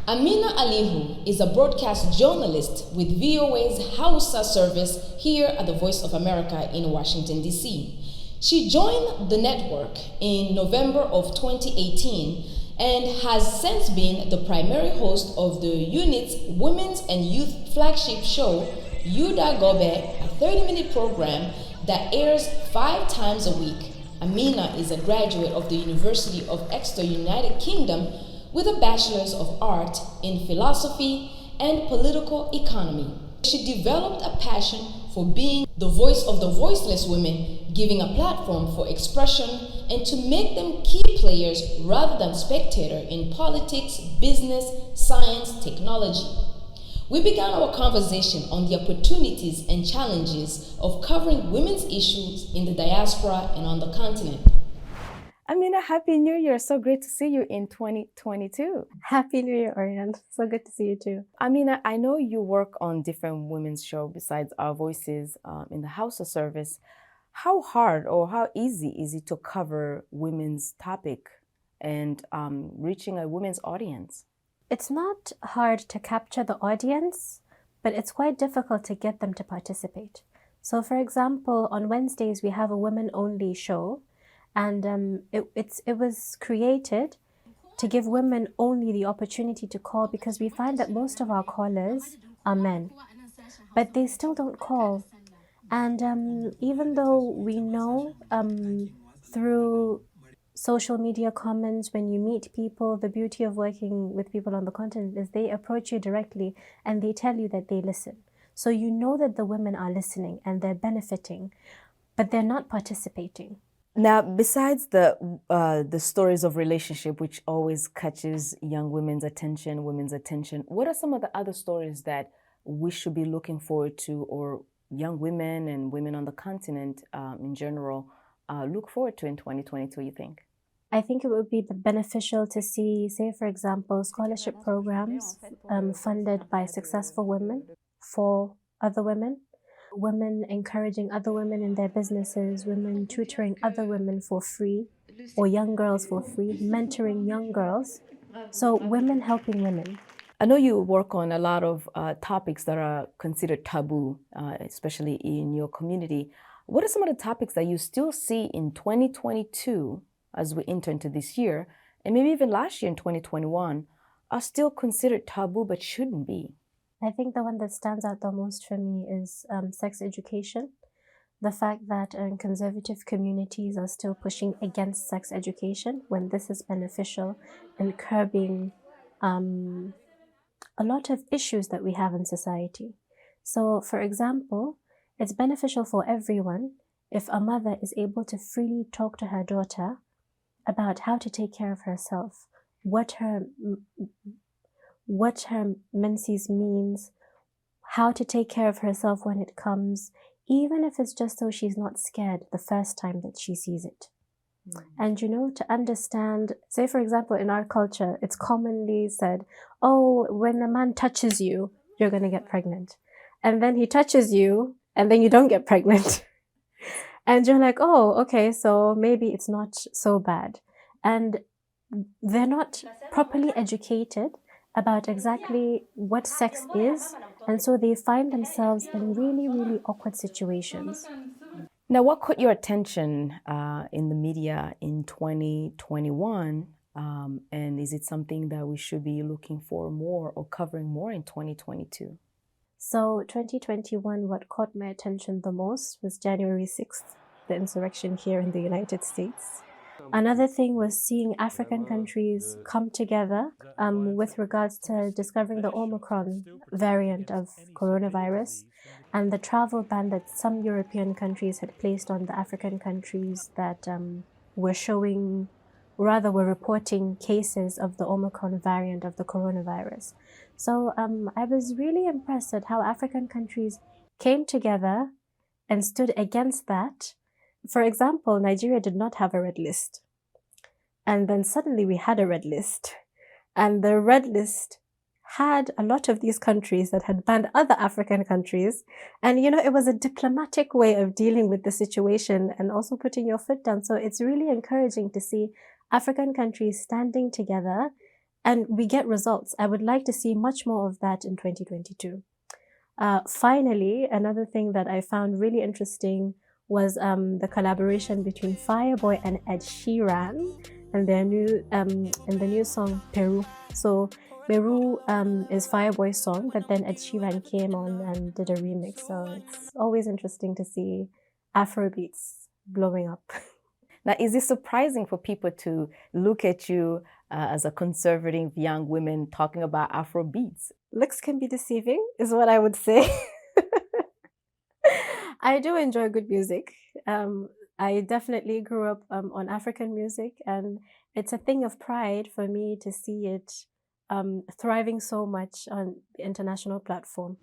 Amina Aliyu is a broadcast journalist with VOA's Hausa service here at the Voice of America in Washington, D.C. She joined the network in November of 2018 and has since been the primary host of the unit's women's and youth flagship show, Yau Da Gobe, a 30-minute program that airs 5 times a week. Amina is a graduate of the University of Exeter, United Kingdom, with a Bachelor's of Art in Philosophy and Political Economy. She developed a passion for being the voice of the voiceless women, giving a platform for expression and to make them key players rather than spectator in politics, business, science, technology. We began our conversation on the opportunities and challenges of covering women's issues in the diaspora and on the continent. Amina, Happy New Year. So great to see you in 2022. Happy New Year, Auriane. So good to see you too. Amina, I know you work on different women's shows besides Our Voices in the Hausa service. How hard or how easy is it to cover women's topic and reaching a women's audience? It's not hard to capture the audience, but it's quite difficult to get them to participate. So for example, on Wednesdays, we have a women-only show. And it was created to give women only the opportunity to call, because we find that most of our callers are men, but they still don't call. And even though we know through social media comments, when you meet people, the beauty of working with people on the continent is they approach you directly and they tell you that they listen. So you know that the women are listening and they're benefiting, but they're not participating. Now, besides the stories of relationship, which always catches young women's attention, what are some of the other stories that we should be looking forward to, or young women and women on the continent in general look forward to in 2022, you think? I think it would be beneficial to see, say, for example, scholarship programs funded by successful women for other women. Women encouraging other women in their businesses, women tutoring other women for free, or young girls for free, mentoring young girls. So women helping women. I know you work on a lot of topics that are considered taboo, especially in your community. What are some of the topics that you still see in 2022 as we enter into this year, and maybe even last year in 2021, are still considered taboo but shouldn't be? I think the one that stands out the most for me is sex education. The fact that conservative communities are still pushing against sex education when this is beneficial and curbing a lot of issues that we have in society. So, for example, it's beneficial for everyone if a mother is able to freely talk to her daughter about how to take care of herself, what her menses means, how to take care of herself when it comes, even if it's just so she's not scared the first time that she sees it. And to understand, say for example, in our culture, it's commonly said, oh, when a man touches you, you're going to get pregnant. And then he touches you, and then you don't get pregnant. And you're like, oh, okay, so maybe it's not so bad. And they're not properly educated about exactly what sex is, and so they find themselves in really, really awkward situations. Now, what caught your attention in the media in 2021, and is it something that we should be looking for more or covering more in 2022? So 2021, what caught my attention the most was January 6th, the insurrection here in the United States. Another thing was seeing African countries come together with regards to discovering the Omicron variant of coronavirus and the travel ban that some European countries had placed on the African countries that were reporting cases of the Omicron variant of the coronavirus. So I was really impressed at how African countries came together and stood against that. For example, Nigeria did not have a red list. And then suddenly we had a red list. And the red list had a lot of these countries that had banned other African countries. And, it was a diplomatic way of dealing with the situation and also putting your foot down. So it's really encouraging to see African countries standing together And we get results. I would like to see much more of that in 2022. Finally, another thing that I found really interesting was the collaboration between Fireboy and Ed Sheeran and their new song Peru. So Peru is Fireboy's song, but then Ed Sheeran came on and did a remix. So it's always interesting to see Afrobeats blowing up. Now, is it surprising for people to look at you as a conservative young woman talking about Afrobeats? Looks can be deceiving, is what I would say. I do enjoy good music. I definitely grew up on African music, and it's a thing of pride for me to see it thriving so much on the international platform.